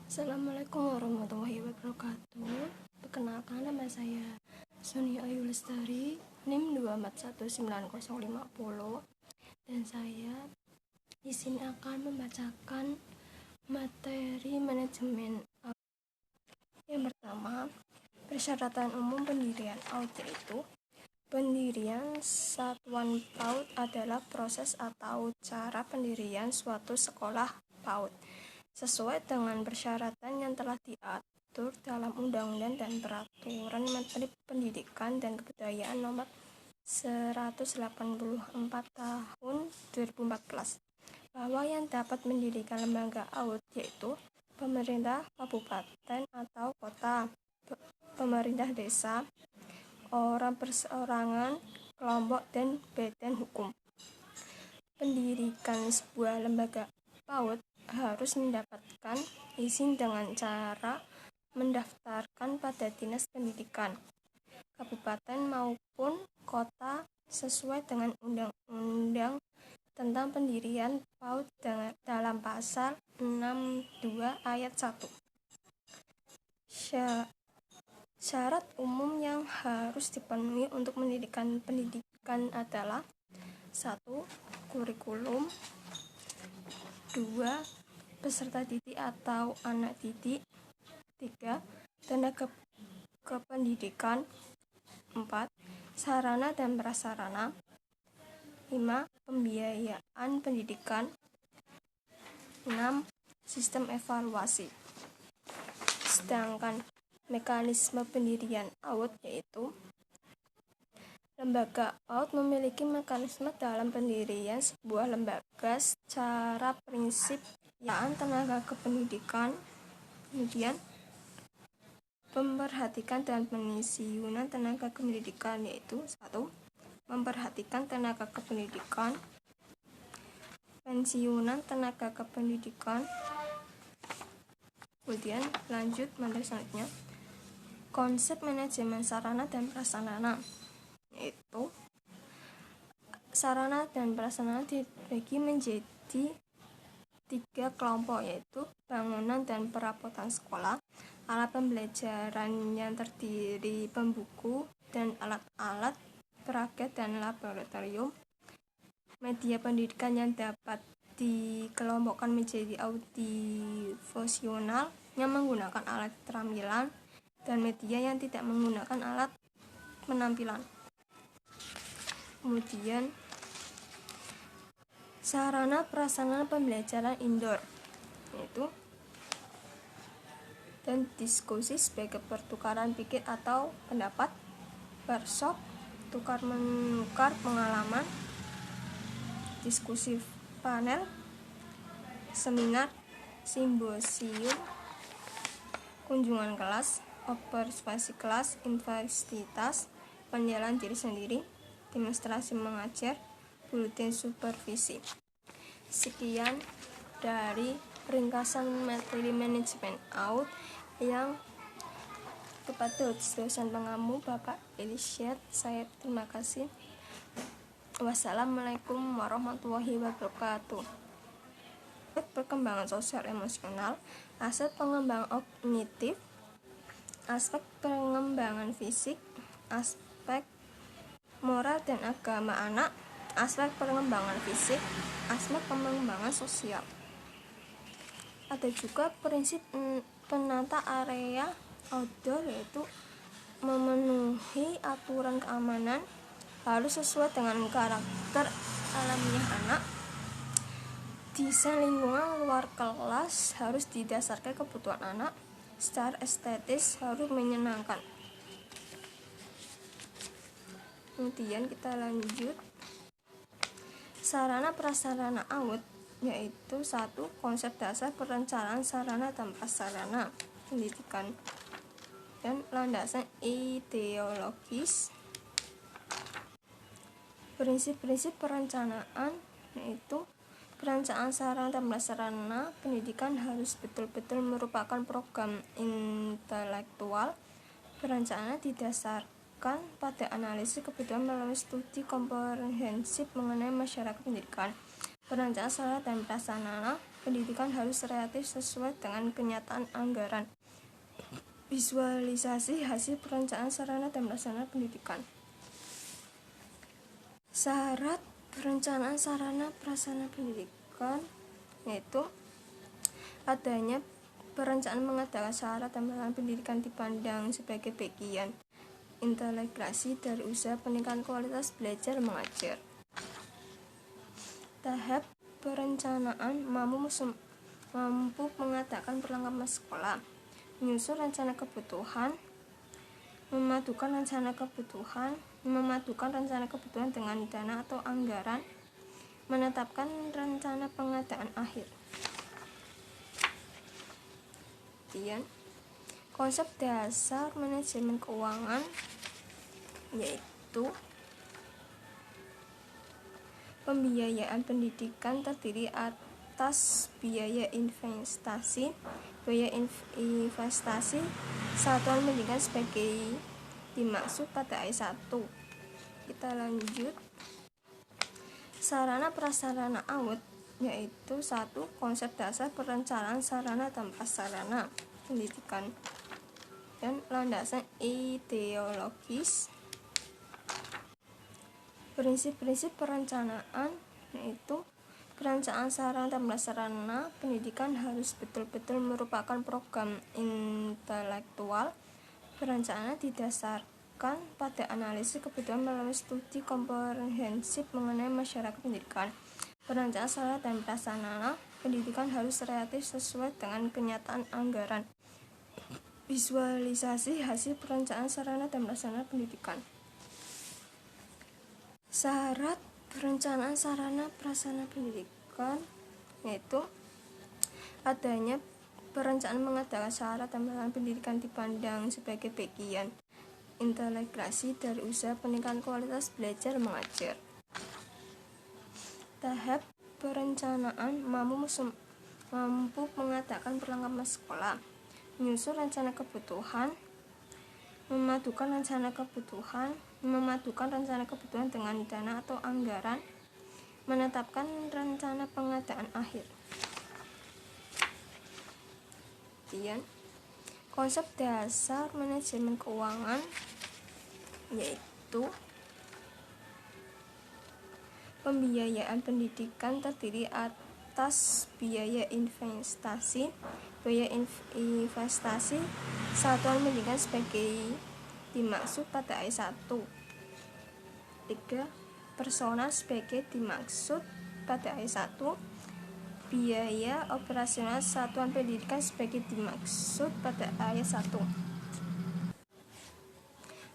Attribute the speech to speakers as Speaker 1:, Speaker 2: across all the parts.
Speaker 1: Assalamualaikum warahmatullahi wabarakatuh. Perkenalkan, nama saya Suni Ayu Lestari, NIM 2419050, dan saya di sini akan membacakan materi manajemen. Yang pertama, persyaratan umum pendirian PAUD, yaitu pendirian satuan PAUD adalah proses atau cara pendirian suatu sekolah PAUD sesuai dengan persyaratan yang telah diatur dalam Undang-Undang dan Peraturan Menteri Pendidikan dan Kebudayaan Nomor 184 Tahun 2014, bahwa yang dapat mendirikan lembaga PAUD yaitu pemerintah kabupaten atau kota, pemerintah desa, orang perseorangan, kelompok, dan badan hukum. Pendirikan sebuah lembaga PAUD harus mendapatkan izin dengan cara mendaftarkan pada Dinas Pendidikan kabupaten maupun kota sesuai dengan Undang-Undang tentang pendirian PAUD dalam pasal 62 ayat 1. Syarat umum yang harus dipenuhi untuk mendirikan pendidikan adalah 1. Kurikulum, 2. Peserta didik atau anak didik, 3. Tenaga kependidikan, 4. Sarana dan prasarana, 5. Pembiayaan pendidikan, 6. Sistem evaluasi. Sedangkan mekanisme pendirian PAUD yaitu lembaga PAUD memiliki mekanisme dalam pendirian sebuah lembaga secara prinsip tenaga kependidikan, kemudian memperhatikan dan pensiunan tenaga kependidikan, yaitu 1. Memperhatikan tenaga kependidikan, pensiunan tenaga kependidikan. Kemudian lanjut materi selanjutnya, konsep manajemen sarana dan prasarana, yaitu sarana dan prasarana dibagi menjadi 3 kelompok, yaitu bangunan dan perabotan sekolah, alat pembelajaran yang terdiri pembuku dan alat-alat peragat dan laboratorium, media pendidikan yang dapat dikelompokkan menjadi audiovisual yang menggunakan alat keterampilan, dan media yang tidak menggunakan alat penampilan. Kemudian sarana prasarana pembelajaran indoor, yaitu dan diskusi sebagai pertukaran pikir atau pendapat, workshop, tukar menukar pengalaman, diskusi panel, seminar, simposium, kunjungan kelas, observasi kelas, universitas, penilaian diri sendiri, demonstrasi mengajar, buletin supervisi. Sekian dari ringkasan materi manajemen PAUD yang kepada dosen pengamu Bapak Elisiat. Saya terima kasih. Wassalamualaikum warahmatullahi wabarakatuh. Perkembangan sosial emosional, aspek pengembangan kognitif, aspek pengembangan fisik, aspek moral dan agama anak, aspek pengembangan fisik, aspek pengembangan sosial. Ada juga prinsip penata area outdoor, yaitu memenuhi aturan keamanan, harus sesuai dengan karakter alamiah anak. Desain lingkungan luar kelas harus didasarkan kebutuhan anak. Secara estetis harus menyenangkan. Kemudian kita lanjut sarana prasarana PAUD, yaitu 1. Konsep dasar perencanaan sarana dan prasarana pendidikan dan landasan ideologis. Prinsip-prinsip perencanaan, yaitu perencanaan sarana dan prasarana pendidikan harus betul-betul merupakan program intelektual. Perencanaan didasarkan pada analisis kebutuhan melalui studi komprehensif mengenai masyarakat pendidikan. Perencanaan sarana dan prasarana pendidikan harus kreatif sesuai dengan kenyataan anggaran. Visualisasi hasil perencanaan sarana dan prasarana pendidikan. Syarat perencanaan sarana prasarana pendidikan yaitu adanya perencanaan mengadakan sarana dan prasarana pendidikan dipandang sebagai bagian integrasi dari usaha peningkatan kualitas belajar mengajar. Tahap perencanaan mampu mengadakan perlengkapan sekolah, menyusun rencana kebutuhan, memadukan rencana kebutuhan dengan dana atau anggaran, menetapkan rencana pengadaan akhir. Kemudian, konsep dasar manajemen keuangan yaitu pembiayaan pendidikan terdiri atas biaya investasi satuan pendidikan sebagai dimaksud pada ayat 1. Kita lanjut. Sarana prasarana AUD yaitu 1. Konsep dasar perencanaan sarana dan prasarana pendidikan dan landasan ideologis. Prinsip-prinsip perencanaan yaitu perencanaan sarana dan prasarana pendidikan harus betul-betul merupakan program intelektual. Perencanaan didasarkan pada analisis kebutuhan melalui studi komprehensif mengenai masyarakat pendidikan. Perencanaan sarana dan prasarana pendidikan harus kreatif sesuai dengan kenyataan anggaran. Visualisasi hasil perencanaan sarana dan prasarana pendidikan. Syarat perencanaan sarana prasarana pendidikan yaitu adanya perencanaan mengadakan sarana dan prasarana pendidikan dipandang sebagai bagian integrasi dari usaha peningkatan kualitas belajar mengajar. Tahap perencanaan mampu mengadakan perlengkapan sekolah, menyusun rencana kebutuhan, memadukan rencana kebutuhan dengan dana atau anggaran, menetapkan rencana pengadaan akhir. Kemudian, konsep dasar manajemen keuangan yaitu pembiayaan pendidikan terdiri atas biaya investasi satuan pendidikan sebagai dimaksud pada ayat 1. 3. Personal sebagai dimaksud pada ayat 1. Biaya operasional satuan pendidikan sebagai dimaksud pada ayat 1.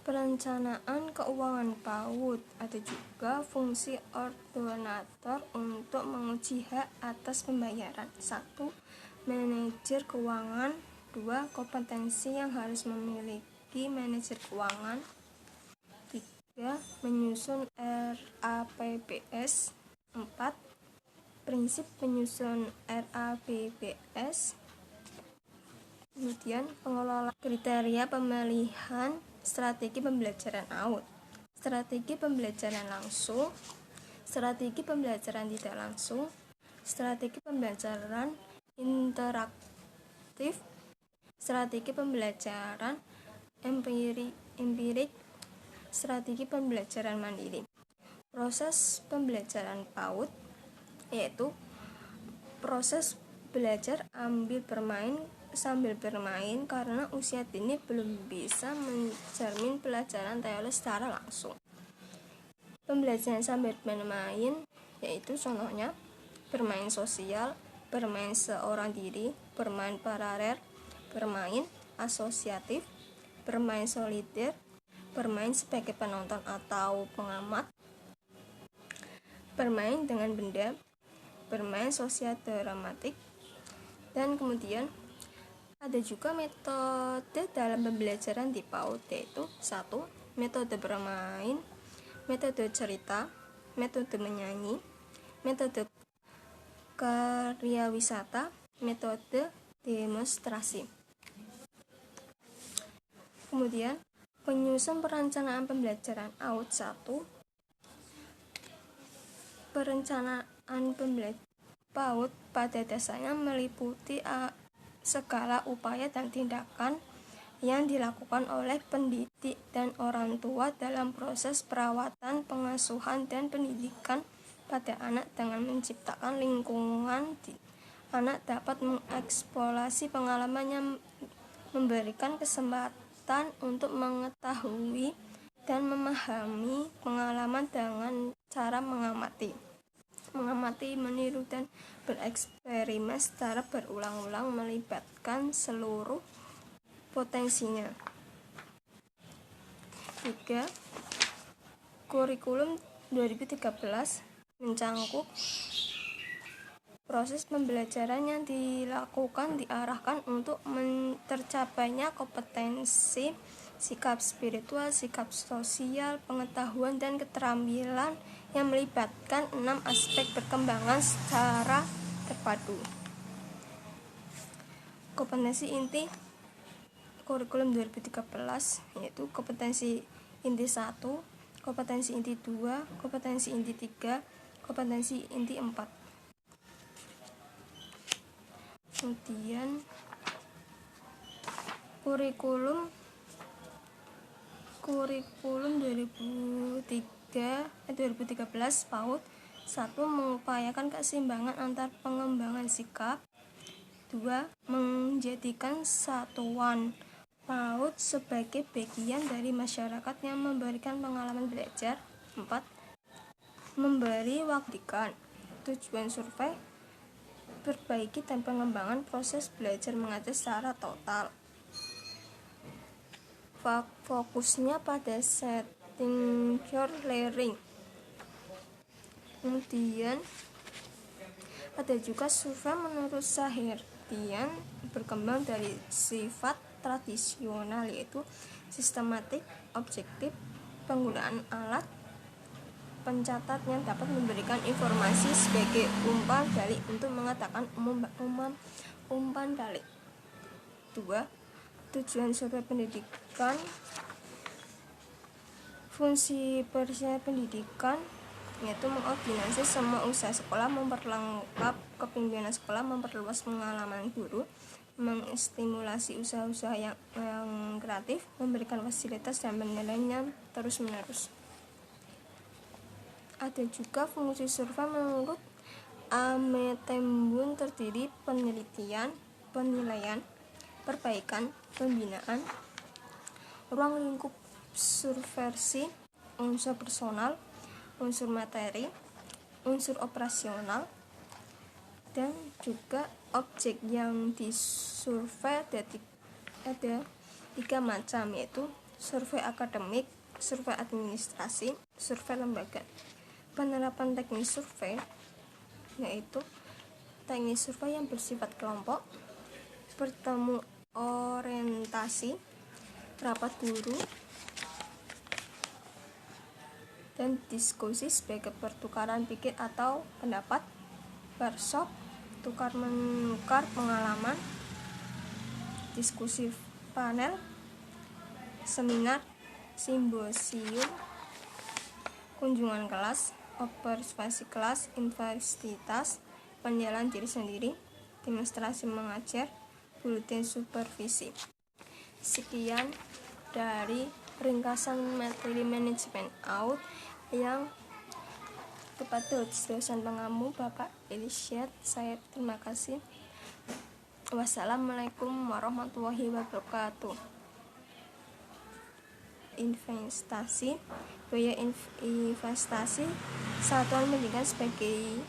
Speaker 1: Perencanaan keuangan PAUD ada juga fungsi ordonator untuk menguji hak atas pembayaran. 1. Manajer keuangan. 2. Kompetensi yang harus memiliki manajer keuangan. 3. Menyusun RAPBS. 4. Prinsip penyusun RAPBS. Kemudian pengelola kriteria pemilihan strategi pembelajaran AUD. Strategi pembelajaran langsung, strategi pembelajaran tidak langsung, strategi pembelajaran interaktif, strategi pembelajaran empirik, strategi pembelajaran mandiri. Proses pembelajaran PAUD yaitu proses belajar sambil bermain karena usia dini belum bisa mencermin pelajaran teori secara langsung. Pembelajaran sambil bermain yaitu contohnya bermain sosial, bermain seorang diri, bermain paralel, bermain asosiatif, bermain solider, bermain sebagai penonton atau pengamat, bermain dengan benda, bermain sosial dramatik. Dan kemudian ada juga metode dalam pembelajaran di PAUD yaitu 1. Metode bermain, metode cerita, metode menyanyi, metode karya wisata, metode demonstrasi. Kemudian penyusun perencanaan pembelajaran AUD 1. Perencanaan PAUD pada dasarnya meliputi segala upaya dan tindakan yang dilakukan oleh pendidik dan orang tua dalam proses perawatan, pengasuhan, dan pendidikan pada anak dengan menciptakan lingkungan anak dapat mengeksplorasi pengalaman yang memberikan kesempatan untuk mengetahui dan memahami pengalaman dengan cara mengamati, meniru, dan bereksperimen secara berulang-ulang melibatkan seluruh potensinya. 3. Kurikulum 2013 mencangkup proses pembelajaran yang diarahkan untuk tercapainya kompetensi, sikap spiritual, sikap sosial, pengetahuan, dan keterampilan yang melibatkan 6 aspek perkembangan secara terpadu. Kompetensi inti kurikulum 2013 yaitu kompetensi inti 1, kompetensi inti 2, kompetensi inti 3, kompetensi inti 4. Kemudian kurikulum 2013 PAUD 1. Mengupayakan keseimbangan antar pengembangan sikap. 2. Menjadikan satuan PAUD sebagai bagian dari masyarakat yang memberikan pengalaman belajar. 4. Memberi wakdikan. Tujuan survei perbaiki dan pengembangan proses belajar mengajar secara total. Fokusnya pada setting your learning. Kemudian ada juga survei menurut Sahertian berkembang dari sifat tradisional yaitu sistematik, objektif, penggunaan alat pencatat yang dapat memberikan informasi sebagai umpan balik untuk mengatakan umpan balik. 2. Tujuan survei pendidikan. Fungsi pendidikan yaitu mengordinasi semua usaha sekolah, memperlengkap kepemimpinan sekolah, memperluas pengalaman guru, mengestimulasi usaha-usaha yang kreatif, memberikan fasilitas dan penilaiannya terus-menerus. Ada juga fungsi survei menurut Ametembun terdiri penelitian, penilaian, perbaikan, pembinaan, ruang lingkup subversi, unsur personal, unsur materi, unsur operasional, dan juga objek yang disurvei ada 3 macam yaitu survei akademik, survei administrasi, survei lembaga. Penerapan teknik survei yaitu teknik survei yang bersifat kelompok, bertemu orientasi, rapat guru, dan diskusi sebagai pertukaran pikir atau pendapat, workshop, tukar-menukar pengalaman, diskusi panel, seminar, simposium, kunjungan kelas, observasi kelas, universitas, penilaian diri sendiri, demonstrasi mengajar, buletin supervisi. Sekian dari ringkasan materi manajemen AUD yang kepada dosen pengamu Bapak Elisiat. Saya terima kasih. Wassalamualaikum warahmatullahi wabarakatuh. Investasi. Biaya investasi satuan pendidikan sebagai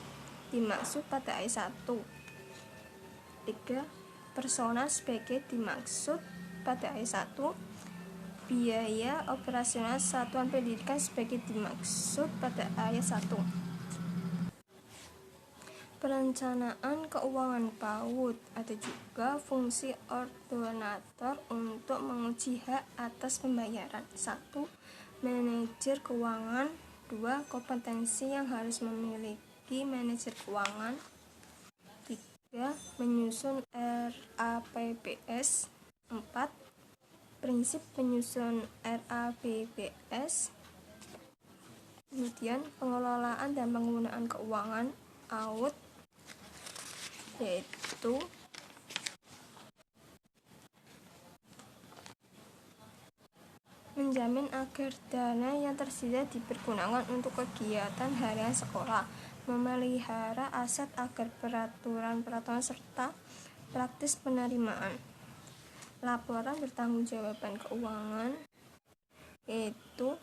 Speaker 1: dimaksud pada ayat 1. 3. Personal sebagai dimaksud pada ayat 1. Biaya operasional satuan pendidikan sebagai dimaksud pada ayat 1. Perencanaan keuangan PAUD. Ada juga fungsi ordonator untuk menguji hak atas pembayaran. 1. Manajer keuangan. 2. Kompetensi yang harus memiliki manajer keuangan. 3. Menyusun RAPBS. 4. Prinsip penyusun RAPBS. Kemudian pengelolaan dan penggunaan keuangan AUD. yaitu menjamin agar dana yang tersedia dipergunakan untuk kegiatan harian sekolah, memelihara aset agar peraturan-peraturan serta praktis penerimaan, laporan bertanggungjawaban keuangan, yaitu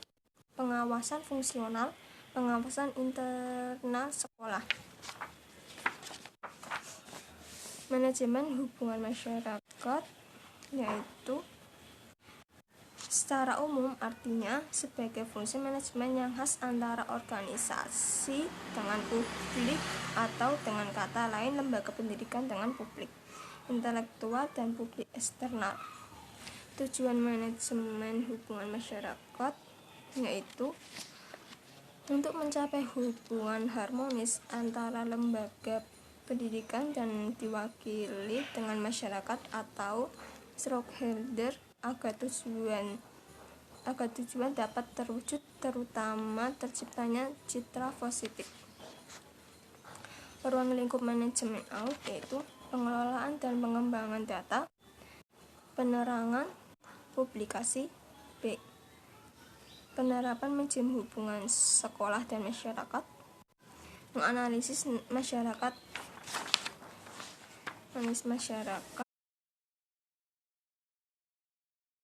Speaker 1: pengawasan fungsional, pengawasan internal sekolah, manajemen hubungan masyarakat, yaitu secara umum artinya sebagai fungsi manajemen yang khas antara organisasi dengan publik atau dengan kata lain lembaga pendidikan dengan publik intelektual dan publik eksternal. Tujuan manajemen hubungan masyarakat yaitu untuk mencapai hubungan harmonis antara lembaga pendidikan dan diwakili dengan masyarakat atau stakeholder agar tujuan dapat terwujud, terutama terciptanya citra positif. Ruang lingkup manajemen AUD yaitu pengelolaan dan pengembangan data, penerangan publikasi, B. penerapan manajemen hubungan sekolah dan masyarakat, menganalisis masyarakat,